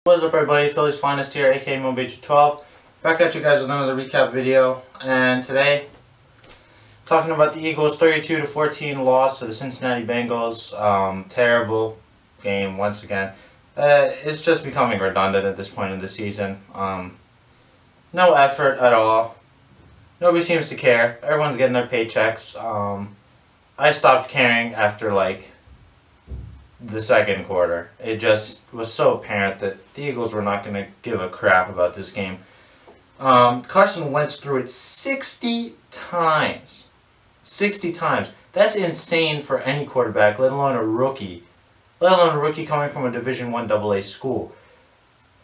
What's up everybody, Philly's Finest here, aka Mobeach12. Back at you guys with another recap video, and today talking about the Eagles' 32-14 loss to the Cincinnati Bengals. Terrible game once again. It's just becoming redundant at this point in the season. No effort at all. Nobody seems to care. Everyone's getting their paychecks. I stopped caring after the second quarter. It just was so apparent that the Eagles were not going to give a crap about this game. Carson Wentz threw it 60 times. 60 times. That's insane for any quarterback, let alone a rookie. Let alone a rookie coming from a Division I AA school.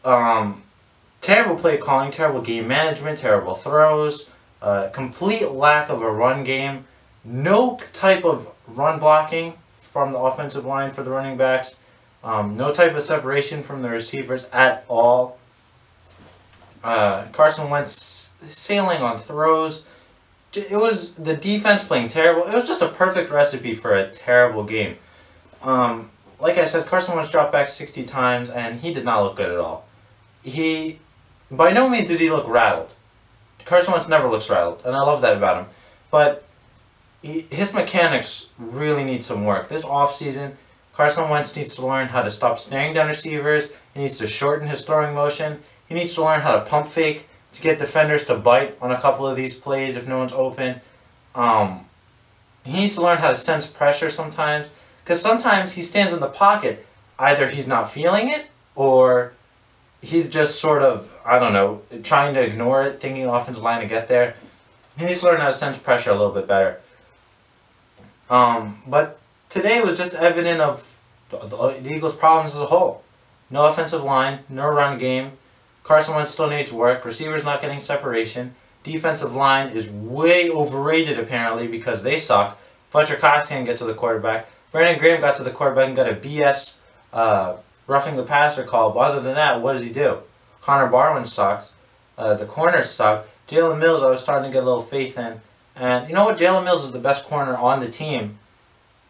Terrible play calling, terrible game management, terrible throws, complete lack of a run game, no type of run blocking from the offensive line for the running backs. No type of separation from the receivers at all. Carson Wentz sailing on throws. It was the defense playing terrible. It was just a perfect recipe for a terrible game. Like I said, Carson Wentz dropped back 60 times, and he did not look good at all. By no means did he look rattled. Carson Wentz never looks rattled, and I love that about him. But his mechanics really need some work. This offseason, Carson Wentz needs to learn how to stop staring down receivers. He needs to shorten his throwing motion. He needs to learn how to pump fake to get defenders to bite on a couple of these plays if no one's open. He needs to learn how to sense pressure sometimes, because sometimes he stands in the pocket. Either he's not feeling it, or he's just sort of, I don't know, trying to ignore it, thinking the offensive line to get there. He needs to learn how to sense pressure a little bit better. But today was just evident of the Eagles' problems as a whole. No offensive line, no run game. Carson Wentz still needs work. Receivers not getting separation. Defensive line is way overrated apparently because they suck. Fletcher Cox can't get to the quarterback. Brandon Graham got to the quarterback and got a BS roughing the passer call. But other than that, what does he do? Connor Barwin sucks. The corners suck. Jalen Mills I was starting to get a little faith in. And you know what? Jalen Mills is the best corner on the team.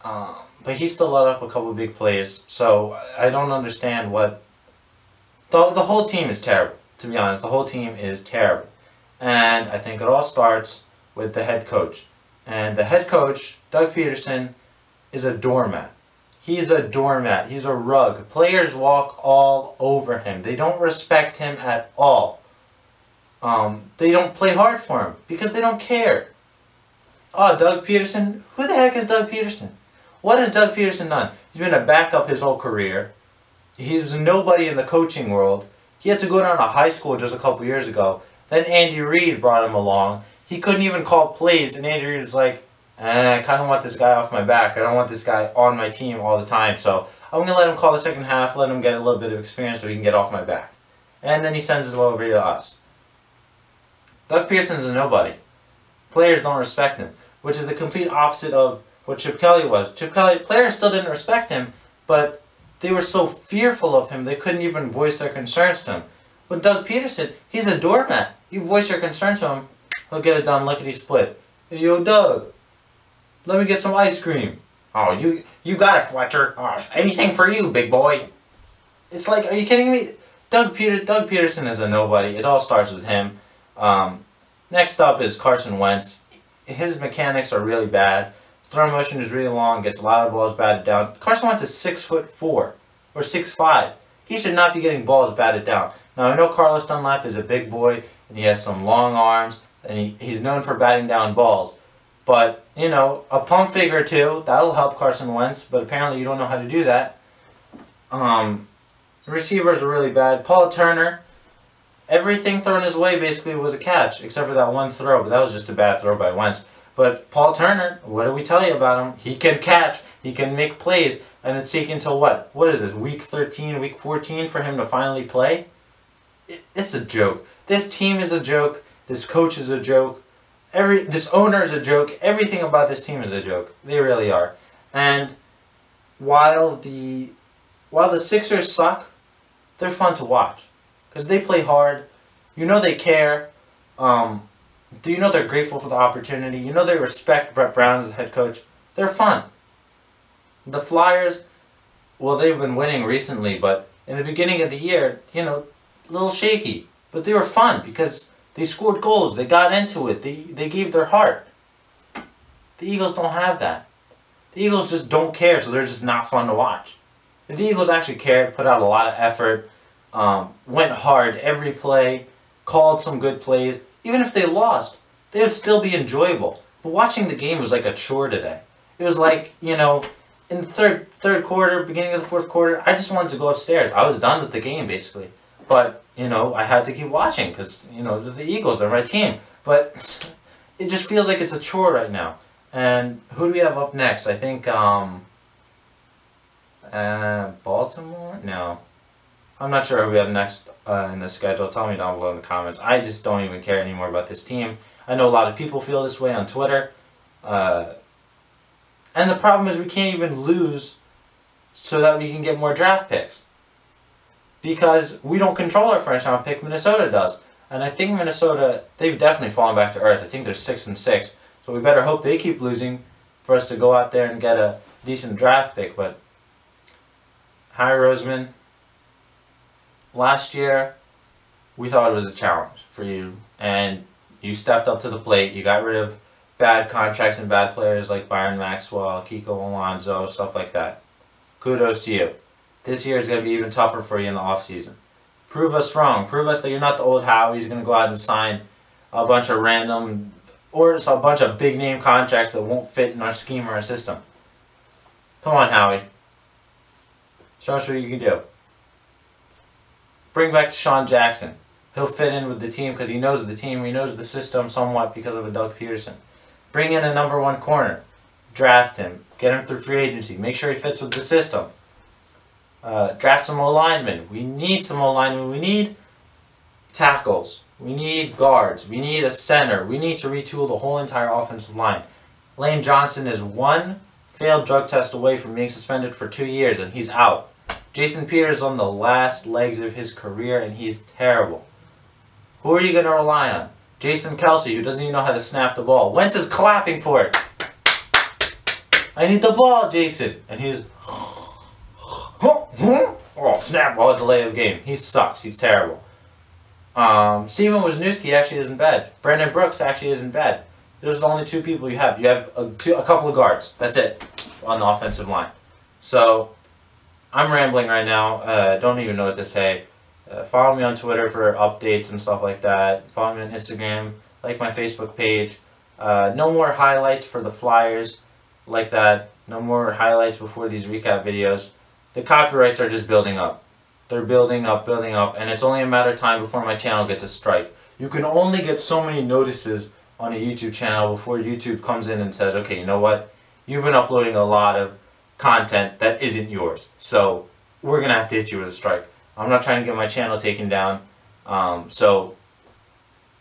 But he still let up a couple of big plays. So I don't understand what... The whole team is terrible, to be honest. The whole team is terrible. And I think it all starts with the head coach. And the head coach, Doug Peterson, is a doormat. He's a doormat. He's a rug. Players walk all over him. They don't respect him at all. They don't play hard for him because they don't care. Oh, Doug Peterson? Who the heck is Doug Peterson? What has Doug Peterson done? He's been a backup his whole career. He's nobody in the coaching world. He had to go down to high school just a couple years ago. Then Andy Reid brought him along. He couldn't even call plays, and Andy Reid was like, I kind of want this guy off my back. I don't want this guy on my team all the time, so I'm going to let him call the second half, let him get a little bit of experience so he can get off my back. And then he sends it over to us. Doug Peterson's a nobody. Players don't respect him, which is the complete opposite of what Chip Kelly was. Chip Kelly, players still didn't respect him, but they were so fearful of him they couldn't even voice their concerns to him. With Doug Peterson, he's a doormat. You voice your concern to him, he'll get it done lickety split. Hey, yo, Doug, let me get some ice cream. Oh, you got it, Fletcher. Oh, anything for you, big boy. It's like, are you kidding me? Doug Peterson is a nobody. It all starts with him. Next up is Carson Wentz. His mechanics are really bad. His throw motion is really long, gets a lot of balls batted down. Carson Wentz is 6'4" or 6'5". He should not be getting balls batted down. Now I know Carlos Dunlap is a big boy and he has some long arms and he's known for batting down balls. But, you know, a pump fake or two, that'll help Carson Wentz, but apparently you don't know how to do that. Receivers are really bad. Paul Turner, everything thrown his way basically was a catch, except for that one throw, but that was just a bad throw by Wentz. But Paul Turner, what do we tell you about him? He can catch, he can make plays, and it's taken till what? What is this, week 13, week 14 for him to finally play? It's a joke. This team is a joke. This coach is a joke. This owner is a joke. Everything about this team is a joke. They really are. And while the Sixers suck, they're fun to watch. Because they play hard. You know they care. You know they're grateful for the opportunity. You know they respect Brett Brown as the head coach. They're fun. The Flyers, well, they've been winning recently, but in the beginning of the year, you know, a little shaky. But they were fun because they scored goals. They got into it. They gave their heart. The Eagles don't have that. The Eagles just don't care, so they're just not fun to watch. If the Eagles actually cared, put out a lot of effort, went hard every play, called some good plays, even if they lost, they would still be enjoyable. But watching the game was like a chore today. It was like, you know, in the third quarter, beginning of the fourth quarter, I just wanted to go upstairs. I was done with the game, basically. But, you know, I had to keep watching because, you know, the Eagles, they're my team. But it just feels like it's a chore right now. And who do we have up next? I think, Baltimore? No. I'm not sure who we have next in the schedule. Tell me down below in the comments. I just don't even care anymore about this team. I know a lot of people feel this way on Twitter. And the problem is we can't even lose so that we can get more draft picks. Because we don't control our first round pick, Minnesota does. And I think Minnesota, they've definitely fallen back to earth. I think they're 6-6. So we better hope they keep losing for us to go out there and get a decent draft pick. But Harry Roseman, last year we thought it was a challenge for you. And you stepped up to the plate. You got rid of bad contracts and bad players like Byron Maxwell, Kiko Alonso, stuff like that. Kudos to you. This year is going to be even tougher for you in the offseason. Prove us wrong. Prove us that you're not the old Howie who's going to go out and sign a bunch of random or just a bunch of big name contracts that won't fit in our scheme or our system. Come on, Howie. Show us what you can do. Bring back Deshaun Jackson. He'll fit in with the team because he knows the team. He knows the system somewhat because of a Doug Peterson. Bring in a number 1 corner. Draft him. Get him through free agency. Make sure he fits with the system. Draft some O-linemen. We need some O-linemen. We need tackles. We need guards. We need a center. We need to retool the whole entire offensive line. Lane Johnson is 1 failed drug test away from being suspended for 2 years, and he's out. Jason Peters on the last legs of his career, and he's terrible. Who are you going to rely on? Jason Kelsey, who doesn't even know how to snap the ball. Wentz is clapping for it. I need the ball, Jason. And he's... Oh, snap ball, delay of game. He sucks. He's terrible. Steven Wisniewski actually isn't bad. Brandon Brooks actually isn't bad. Those are the only 2 people you have. You have a couple of guards. That's it on the offensive line. So, I'm rambling right now. Don't even know what to say. Follow me on Twitter for updates and stuff like that. Follow me on Instagram. Like my Facebook page. No more highlights for the Flyers like that. No more highlights before these recap videos. The copyrights are just building up. They're building up, and it's only a matter of time before my channel gets a strike. You can only get so many notices on a YouTube channel before YouTube comes in and says, okay, you know what? You've been uploading a lot of content that isn't yours. So we're going to have to hit you with a strike. I'm not trying to get my channel taken down. So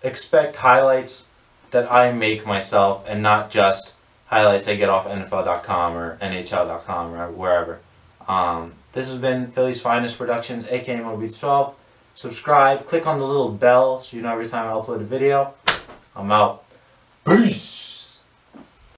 expect highlights that I make myself and not just highlights I get off NFL.com or NHL.com or wherever. This has been Philly's Finest Productions, aka MoBeats12. Subscribe, click on the little bell so you know every time I upload a video. I'm out. Peace!